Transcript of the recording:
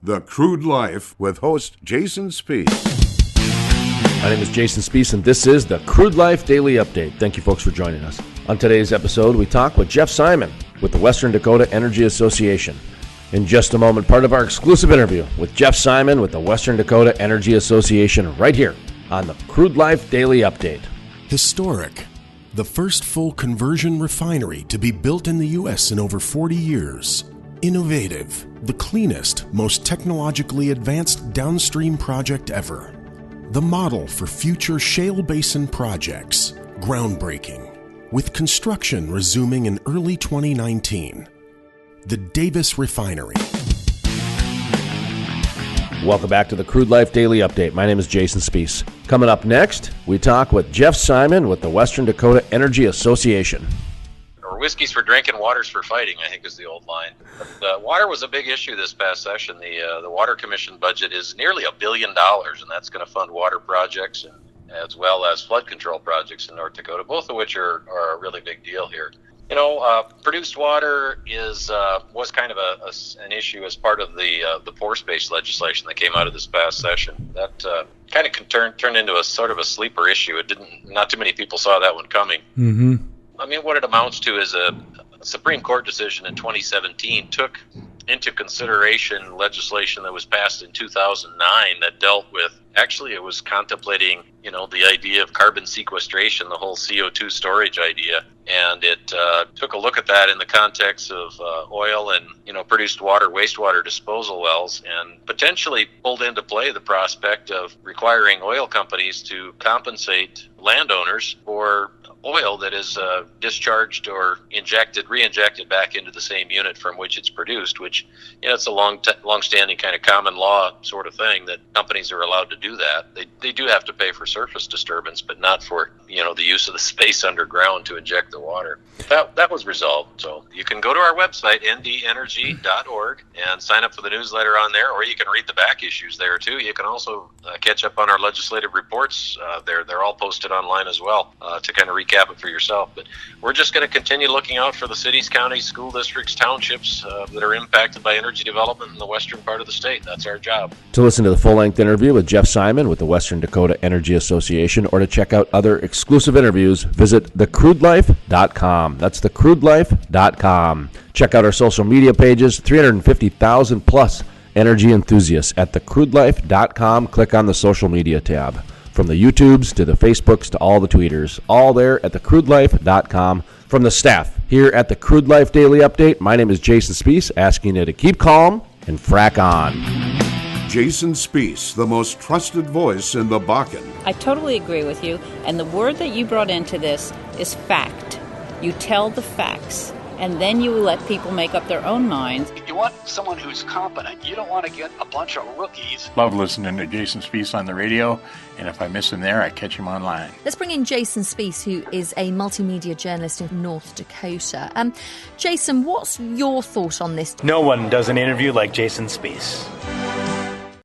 The Crude Life with host Jason Spiess. My name is Jason Spiess, and this is the Crude Life Daily Update. Thank you, folks, for joining us. On today's episode, we talk with Geoff Simon with the Western Dakota Energy Association. In just a moment, part of our exclusive interview with Geoff Simon with the Western Dakota Energy Association right here on the Crude Life Daily Update. Historic. The first full conversion refinery to be built in the U.S. in over 40 years. Innovative. The cleanest, most technologically advanced downstream project ever. The model for future shale basin projects. Groundbreaking. With construction resuming in early 2019. The Davis Refinery. Welcome back to the Crude Life Daily Update. My name is Jason Spiess. Coming up next, we talk with Geoff Simon with the Western Dakota Energy Association. Or whiskey's for drinking, water's for fighting, I think is the old line. But water was a big issue this past session. The Water Commission budget is nearly $1 billion, and that's going to fund water projects as well as flood control projects in North Dakota, both of which are a really big deal here. You know, produced water was kind of an issue as part of the pore space legislation that came out of this past session. That kind of turned into a sort of a sleeper issue. Not too many people saw that one coming. Mm-hmm. I mean, what it amounts to is a Supreme Court decision in 2017 took into consideration legislation that was passed in 2009 that dealt with, actually it was contemplating, the idea of carbon sequestration, the whole CO2 storage idea. And it took a look at that in the context of oil and, produced water, wastewater disposal wells, and potentially pulled into play the prospect of requiring oil companies to compensate landowners for oil that is discharged or re-injected back into the same unit from which it's produced, which, it's a long-standing kind of common law sort of thing that companies are allowed to do that. They do have to pay for surface disturbance, but not for, the use of the space underground to inject the water. That was resolved. So you can go to our website, ndenergy.org, and sign up for the newsletter on there, or you can read the back issues there too. You can also catch up on our legislative reports. They're all posted online as well to kind of recap it for yourself. But we're just going to continue looking out for the cities, counties, school districts, townships that are impacted by energy development in the western part of the state. That's our job. To listen to the full-length interview with Geoff Simon with the Western Dakota Energy Association, or to check out other exclusive interviews, visit thecrudelife.com. That's thecrudelife.com. Check out our social media pages, 350,000 plus energy enthusiasts at thecrudelife.com. Click on the social media tab. From the YouTubes to the Facebooks to all the tweeters, all there at thecrudelife.com. From the staff here at the Crude Life Daily Update, my name is Jason Spiess, asking you to keep calm and frack on. Jason Spiess, the most trusted voice in the Bakken. I totally agree with you, and the word that you brought into this is fact. You tell the facts, and then you let people make up their own minds. You want someone who's competent. You don't want to get a bunch of rookies. Love listening to Jason Spiess on the radio, and if I miss him there, I catch him online. Let's bring in Jason Spiess, who is a multimedia journalist in North Dakota. Jason, what's your thought on this? No one does an interview like Jason Spiess.